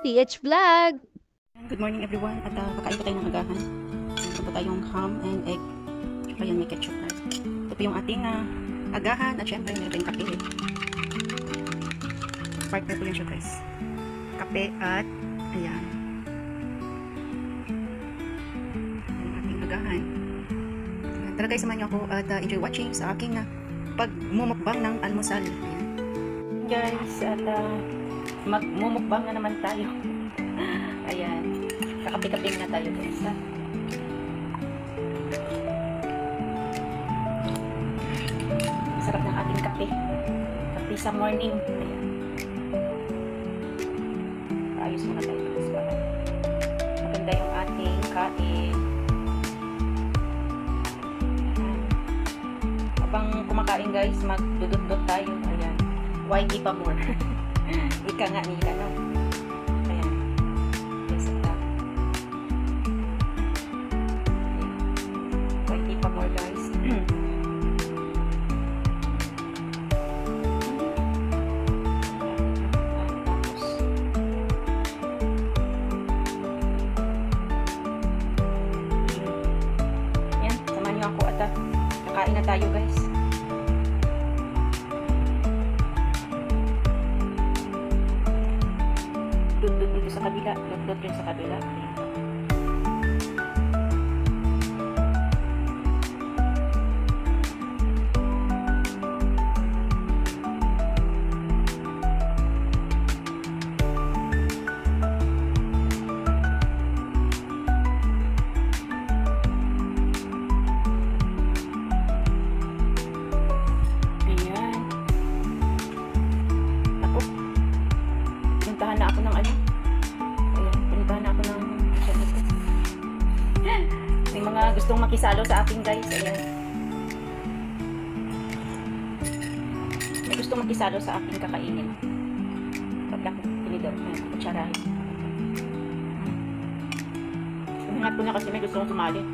TH Vlog! Good morning everyone at kakain po tayo ng agahan. Ito po tayong ham and egg. Tsaka yan may ketchup. Ito po yung ating agahan at syempre meron tayong kape. Partner po yan siya guys. Kape at ayan. Yung ating agahan. Tara guys, samahan niyo ako at enjoy watching sa aking pagmumukbang ng almusal. Ayan. Guys, at magmumukbang na naman tayo. Ayan. Kakape-kaping na tayo guys. Sarap ng ating kape. Kape sa morning. Ayan. Ayos muna tayo guys. Maganda yung ating kain. Habang kumakain guys, magdudot-dot tayo. Ayan. YG pa more. Ika nga nila, no? Ayan. Yes, YG pa more guys. Ayan, samahan niyo ako at kakain na tayo guys. Dudut dito sa kabila, dudut rin sa kabila. Ayan. Ako, puntahan na ako ng ano. Ayan, puntahan na ako ng may mga gustong makisalo sa akin guys. Ayan. May gustong makisalo sa akin kakainin. Pagka pinidor, kutsarahin. Umingat ko na kasi may gustong sumali.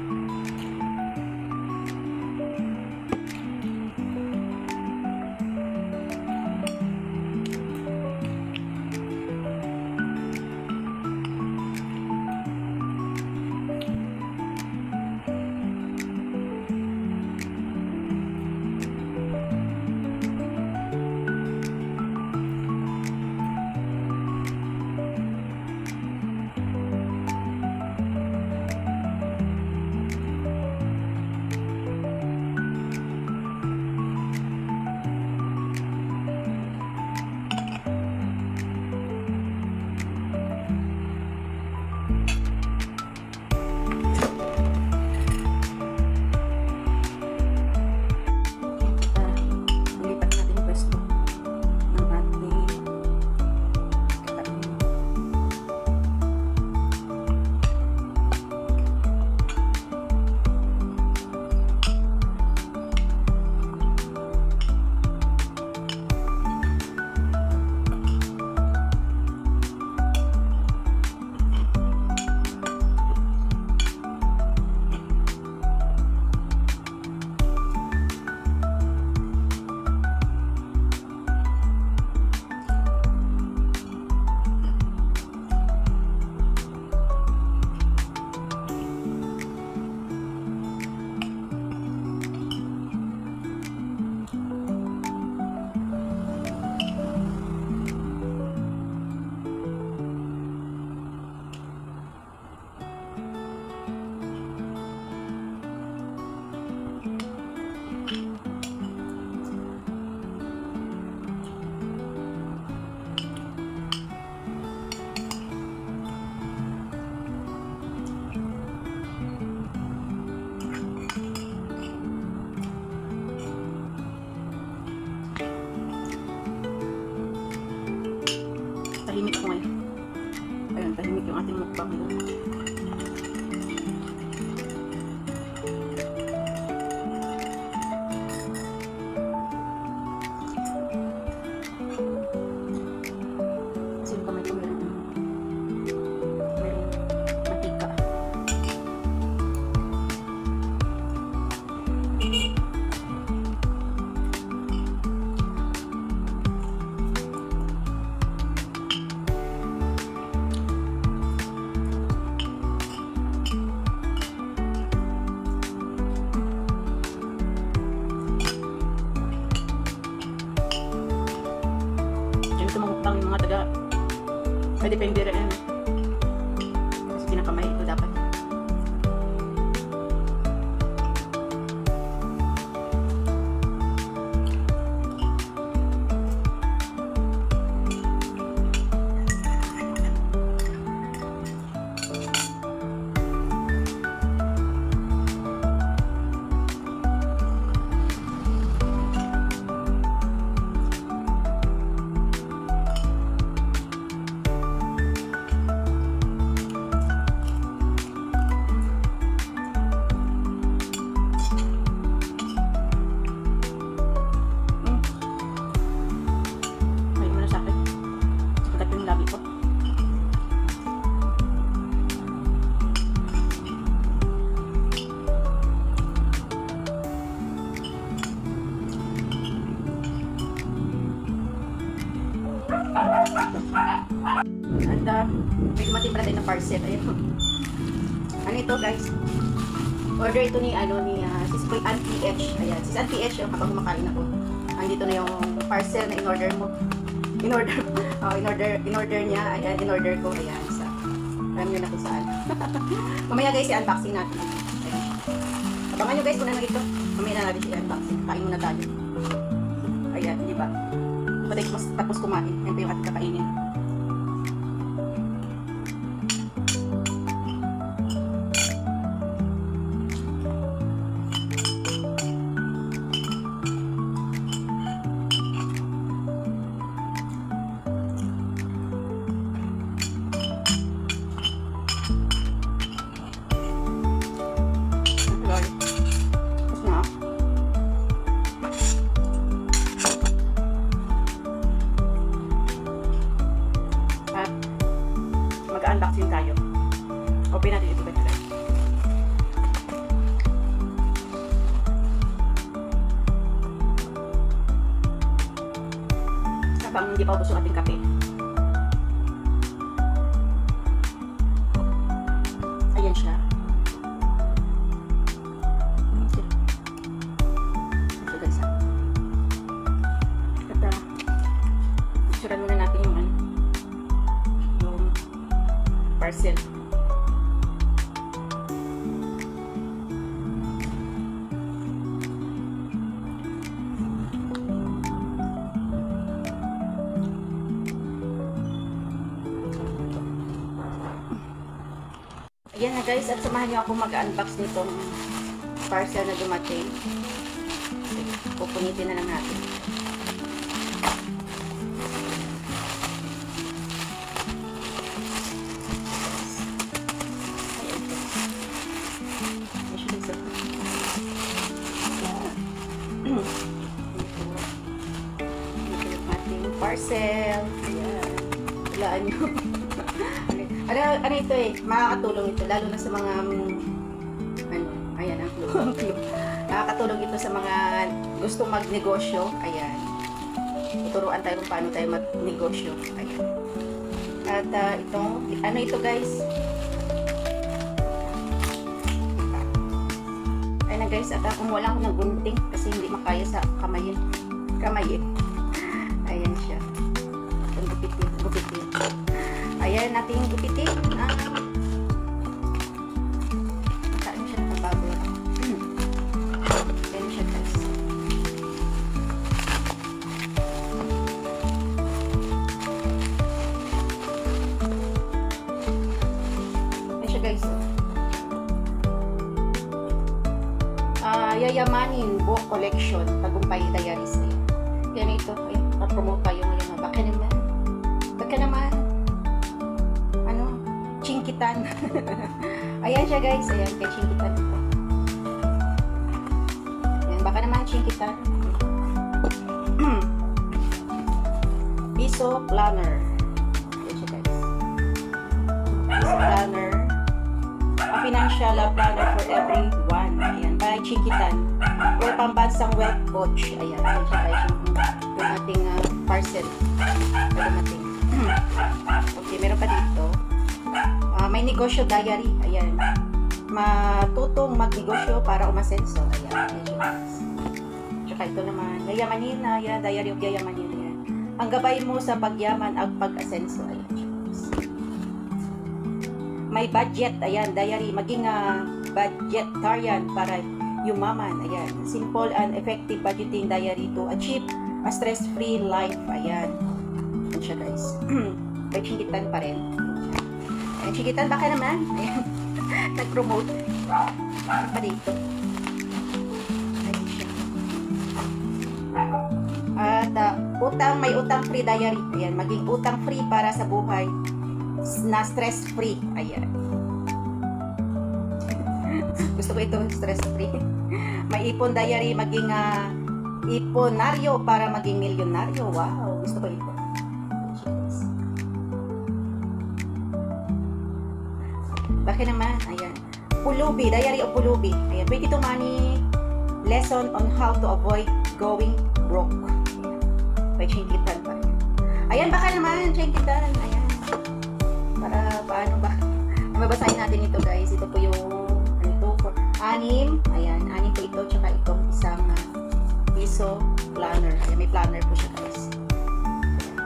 Tahimik ko ngayon. Ayun, tahimik yung ating mukbang ngayon. Kasi yung kamay ko meron mantika. Depende rin. Kasi kinakamay ito dapat. And may dumating pala tayo ng parcel. Ayun. Ano ito guys? Order ito ni Sis Ann PH. Ayan, Sis Ann PH yung habang kumakain ako. Andito na yung parcel na in-order mo. In-order niya. Ayan, in-order ko. Ayan, sa alam nyo na kung saan. Mamaya guys, i-unboxing natin. Ayan. Abangan nyo guys kung ano ito. Mamaya na natin i-unboxing. Kain muna tayo. Ayan, di ba? Pwede mas tapos kumain. Yan po yung ating kakainin. Mag-unboxing tayo. Open natin ito guys. Habang hindi pa ubos yung ating kape. Ayan siya. Ito guys ha. At picturean muna natin yung parcel. Ayan na guys, at samahan niyo ako mag-unbox nitong parcel na dumating. Pupunitin na lang natin. Parcel. Ayan. Walaan nyo. ano ito eh. Makakatulong ito. Lalo na sa mga ayan ang clue. Nakakatulong ito sa mga gustong magnegosyo. Ayan. Tuturuan tayo kung paano tayo magnegosyo. Ayan. At ano ito guys? Ayan na guys. At kumuha lang ako ng gunting kasi hindi makaya sa kamayin. Ayan siya. Gupitin. Ayan natin gupitin. Saan siya nakababot? Ayan siya guys. Ayan siya guys. Yayamanin Book Collection. Tagumpay Diaries. Yan ito. Ayan, promote tayo ngayon. Baka naman. Chinkitan. Ayan siya guys. Ayan, kay Chinkitan ito. Ayan, baka naman Chinkitan. Piso Planner. Ayan siya guys. Piso Planner. A financial planner for everyone. Ayan, by Chinkitan. Or pambansang wealth coach. Ayan, ayan siya guys. Yung ating parcel. Dumating. Okay, meron pa dito. May negosyo diary. Ayan. Matutong magnegosyo para umasenso. Ayan. Tsaka ito naman. Yayamanin na. Ayan. Diary of Yayamanin. Ayan. Ang gabay mo sa pagyaman at pag-asenso. Ayan. may budget, ayan, diary, maging budgetarian para yumaman, ayan. Simple and effective budgeting diary to achieve a stress-free life, ayan. Ayan siya, guys. May chikitan pa rin. Ayan, chikitan, baka naman. Ayan. Nag-promote. Pa dito. Ayan siya. At utang, may utang free diary. Ayan, maging utang free para sa buhay na stress free. Ayan. Gusto ko ito, stress free. May ipon diary, maging iponaryo para maging milyonaryo. Wow, gusto ko ito. Bakit naman? Ayan. Pulubi, diary of Pulubi. Ayan, 22 money lesson on how to avoid going broke. May chinkitan pa rin. Ayan, baka naman, chinkitan. Ayan. Para, paano ba? Mabasahin natin ito, guys. Ito po yung, ano ito, for 6. Ayan, 6 po ito, tsaka itong isang piso planner. Ayan, may planner po siya, guys.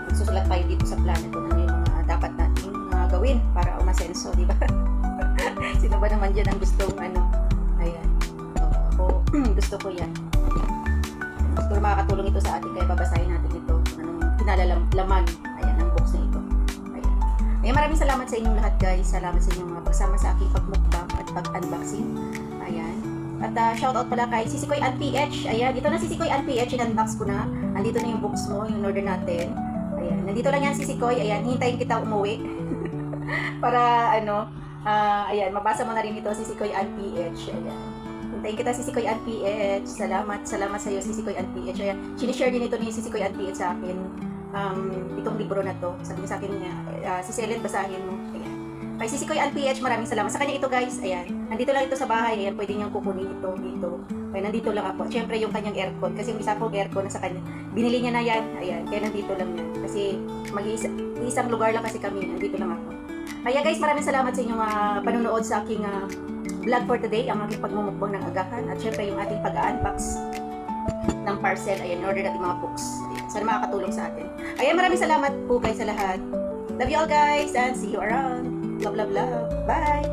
Magsusulat tayo dito sa planner kung ano yung mga dapat natin gawin para umasenso, di ba? Sino ba naman dyan ang gustong, ano, ayan. Ako, gusto ko yan. Siguro makakatulong ito sa atin, kaya babasahin natin ito. Anong kinalalaman, ayan, ang box na ito. Ayan. Ayan, maraming salamat sa inyong lahat, guys. Salamat sa inyong mga pagsama sa aking pagmukbang at pag-unboxing. Ayan. At shoutout pala kay Sisikoy Ann PH. Ayan, dito na Sisikoy Ann PH, in-unbox ko na. Andito na yung box mo, yung order natin. Ayan, nandito lang yan Sisikoy. Ayan, hintayin kita umuwi. Para, ano, ayan, mabasa mo na rin ito, Sisikoy Ann PH. Ayan. Hintayin kita, Sisikoy Ann PH. Salamat sa iyo, Sisikoy Ann PH. Ayan, sinishare din ito ni Sisikoy Ann PH sa akin. Itong libro na to. Sabi niya sa akin niya, si Selen, basahin mo. Ayan. Kay Sisikoy Ann PH, maraming salamat. Sa kanya ito, guys. Ayan. Nandito lang ito sa bahay. Ayan, pwede niyang kukunin ito dito. Kaya nandito lang ako. Siyempre, yung kanyang aircon. Kasi yung isa kong aircon na sa kanya. Binili niya na yan. Ayan. Kaya nandito lang yan. Kasi isang lugar lang kasi kami. Nandito lang ako. Kaya guys, maraming salamat sa inyong panunood sa aking vlog for today, ang aking pagmumukbang ng agahan, at syempre yung ating pag-unbox ng parcel, ayan, in order natin mga books. Sana makakatulong sa atin. Ayan, maraming salamat po guys sa lahat. Love you all guys, and see you around. Love, love, love. Bye!